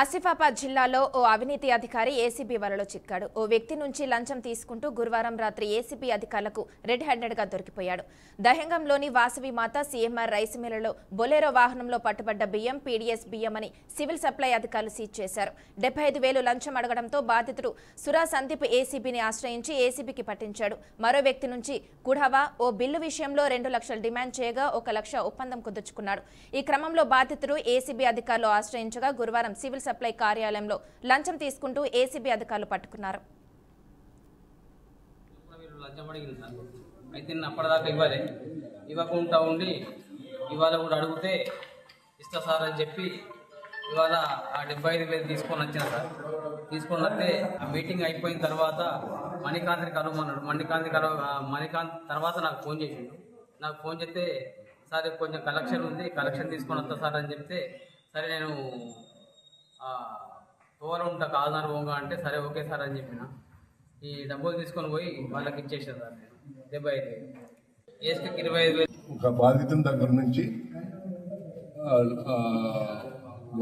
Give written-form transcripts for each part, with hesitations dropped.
ఆసిఫాబాద్ జిల్లాలో ఓ అవినీతి అధికారి ఏసీబీ వలలో చిక్కాడు. ఓ వ్యక్తి నుంచి లంచం తీసుకుంటూ గురువారం రాత్రి ఏసీబీ అధికారులకు రెడ్ హ్యాండెడ్ గా దొరికిపోయాడు. దహంగంలోని వాసవి మాత సీఎంఆర్ రైస్ మిల్లులో బొలెరో వాహనంలో పట్టుబడ్డ బియ్యం పీడీఎస్ బియ్యం అని సివిల్ సప్లై అధికారులు సీజ్ చేశారు. 75,000 లంచం అడగడంతో బాధితుడు సురా సందీప్ ఏసీబీని ఆశ్రయించి ఏసీబీకి పట్టించాడు. మరో వ్యక్తి నుంచి కుఢావా ఓ బిల్లు విషయంలో 2 లక్షలు డిమాండ్ చేయగా 1 లక్ష ఒప్పందం కుదుర్చుకున్నాడు. ఈ క్రమంలో బాధితుడు ఏసీబీ అధికారులు ఆశ్రయించగా గురువారం సివిల్ సప్లై కార్యాలయంలో లంచం తీసుకుంటూ ఏసీబీ అధికారులు పట్టుకున్నారు. అయితే అప్పటిదాకా ఇవ్వకుండా ఉండి ఇవాళ కూడా అడిగితే ఇస్తా సార్ అని చెప్పి ఇవాళ ఆ 75,000 తీసుకొని వచ్చిన సార్. తీసుకొని వస్తే ఆ మీటింగ్ అయిపోయిన తర్వాత మణికాంత్ని కలవమన్నాడు. మణికాంత్ తర్వాత నాకు ఫోన్ చేసిండు. నాకు ఫోన్ చేస్తే సార్ కొంచెం కలెక్షన్ ఉంది, కలెక్షన్ తీసుకొని వస్తా సార్ అని చెప్తే సరే నేను ఓవర్ ఉంటా కాదన్నారు ఓంగా అంటే సరే ఓకే సార్ అని చెప్పిన. ఈ డబ్బులు తీసుకొని పోయి వాళ్ళకి ఇచ్చేసాను సార్. నేను 75,000 ఏసుకి 25,000 ఒక బాధితుని దగ్గర నుంచి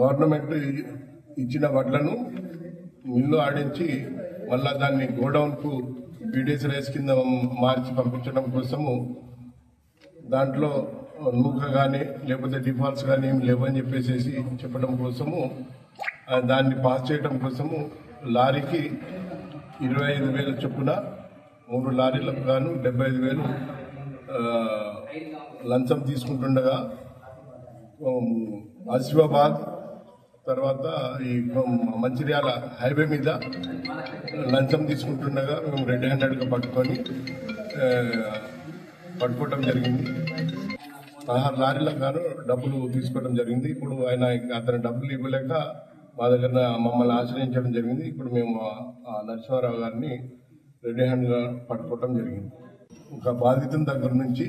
గవర్నమెంట్ ఇచ్చిన వడ్లను మిల్లు ఆడించి మళ్ళా దాన్ని గోడౌన్కు పీడీఎస్ రైస్ కింద మార్చి పంపించడం కోసము దాంట్లో నూక కానీ లేకపోతే డిఫాల్ట్స్ కానీ ఏమి లేవని చెప్పేసి చెప్పడం కోసము దాన్ని పాస్ చేయడం కోసము లారీకి 25,000 చొప్పున 3 లారీలకు గాను 75,000 లంచం తీసుకుంటుండగా ఆసిఫాబాద్ తర్వాత ఈ మంచిర్యాల హైవే మీద లంచం తీసుకుంటుండగా మేము రెడ్ హ్యాండెడ్గా పట్టుకోవడం జరిగింది. 16 లారీలకు గాను డబ్బులు తీసుకోవడం జరిగింది. ఇప్పుడు అతని డబ్బులు ఇవ్వలేక మా దగ్గర మమ్మల్ని ఆశ్రయించడం జరిగింది. ఇప్పుడు మేము నరసింహారావు గారిని రెడ్ హ్యాండ్గా పట్టుకోవడం జరిగింది. ఒక బాధితుని దగ్గర నుంచి